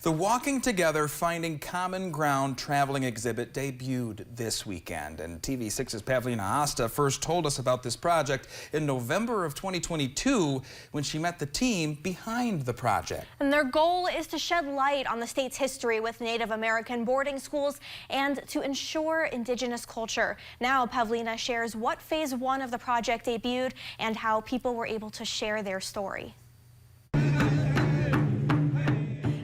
The Walking Together, Finding Common Ground traveling exhibit debuted this weekend. And TV6's Pavlina Asta first told us about this project in November of 2022 when she met the team behind the project. And their goal is to shed light on the state's history with Native American boarding schools and to ensure Indigenous culture. Now Pavlina shares what phase 1 of the project debuted and how people were able to share their story.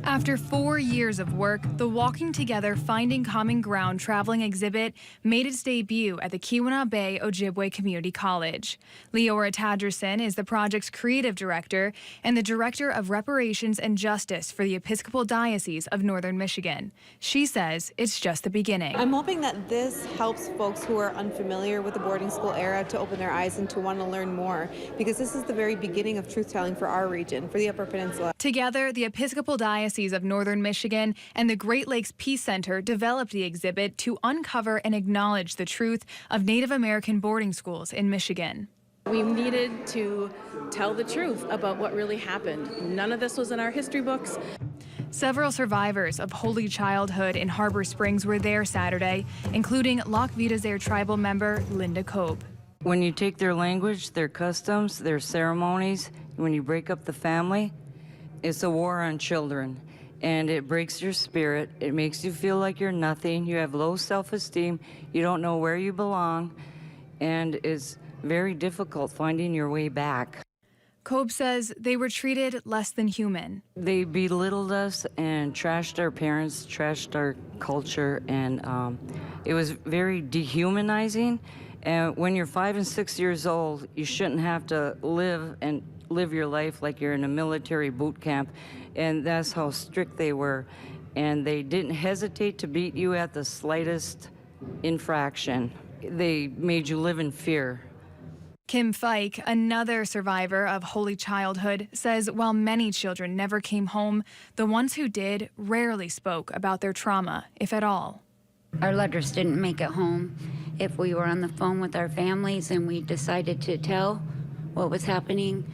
After 4 years of work, the Walking Together, Finding Common Ground traveling exhibit made its debut at the Keweenaw Bay Ojibwe Community College. Leora Tadgerson is the project's creative director and the director of reparations and justice for the Episcopal Diocese of Northern Michigan. She says it's just the beginning. I'm hoping that this helps folks who are unfamiliar with the boarding school era to open their eyes and to want to learn more, because this is the very beginning of truth-telling for our region, for the Upper Peninsula. Together, the Episcopal Diocese of Northern Michigan and the Great Lakes Peace Center developed the exhibit to uncover and acknowledge the truth of Native American boarding schools in Michigan. We needed to tell the truth about what really happened. None of this was in our history books. Several survivors of Holy Childhood in Harbor Springs were there Saturday, including Lac Vidazair tribal member Linda Cope. When you take their language, their customs, their ceremonies, when you break up the family, it's a war on children, and it breaks your spirit. It makes you feel like you're nothing. You have low self-esteem. You don't know where you belong, and it's very difficult finding your way back. Cope says they were treated less than human. They belittled us and trashed our parents, trashed our culture, and it was very dehumanizing. And when you're 5 and 6 years old, you shouldn't have to live your life like you're in a military boot camp, and that's how strict they were. And they didn't hesitate to beat you at the slightest infraction. They made you live in fear. Kim Fike, another survivor of Holy Childhood, says while many children never came home, the ones who did rarely spoke about their trauma, if at all. Our letters didn't make it home. If we were on the phone with our families and we decided to tell what was happening,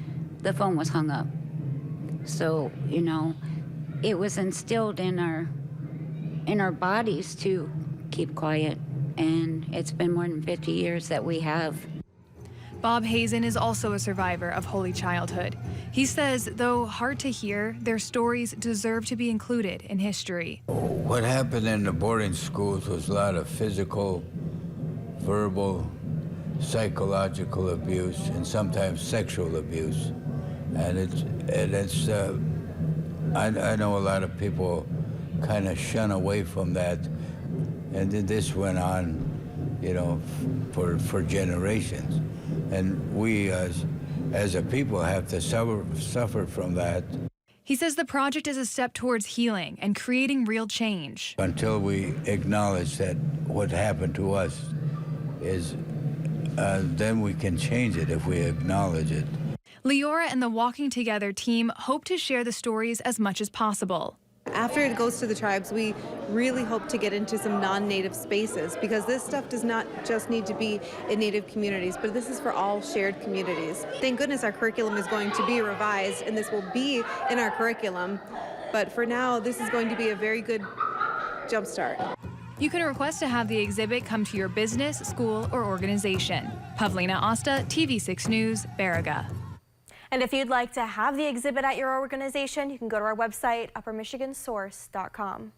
the phone was hung up. So, you know, it was instilled in our bodies to keep quiet, and it's been more than 50 years that we have. Bob Hazen is also a survivor of Holy Childhood. He says, though hard to hear, their stories deserve to be included in history. What happened in the boarding schools was a lot of physical, verbal, psychological abuse, and sometimes sexual abuse. I know a lot of people kind of shun away from that, and then this went on, you know, for generations. And we as a people have to suffer from that. He says the project is a step towards healing and creating real change. Until we acknowledge that what happened to us is, then we can change it if we acknowledge it. Leora and the Walking Together team hope to share the stories as much as possible. After it goes to the tribes, we really hope to get into some non-Native spaces, because this stuff does not just need to be in Native communities, but this is for all shared communities. Thank goodness our curriculum is going to be revised, and this will be in our curriculum. But for now, this is going to be a very good jump start. You can request to have the exhibit come to your business, school, or organization. Pavlina Asta, TV6 News, Baraga. And if you'd like to have the exhibit at your organization, you can go to our website, uppermichigansource.com.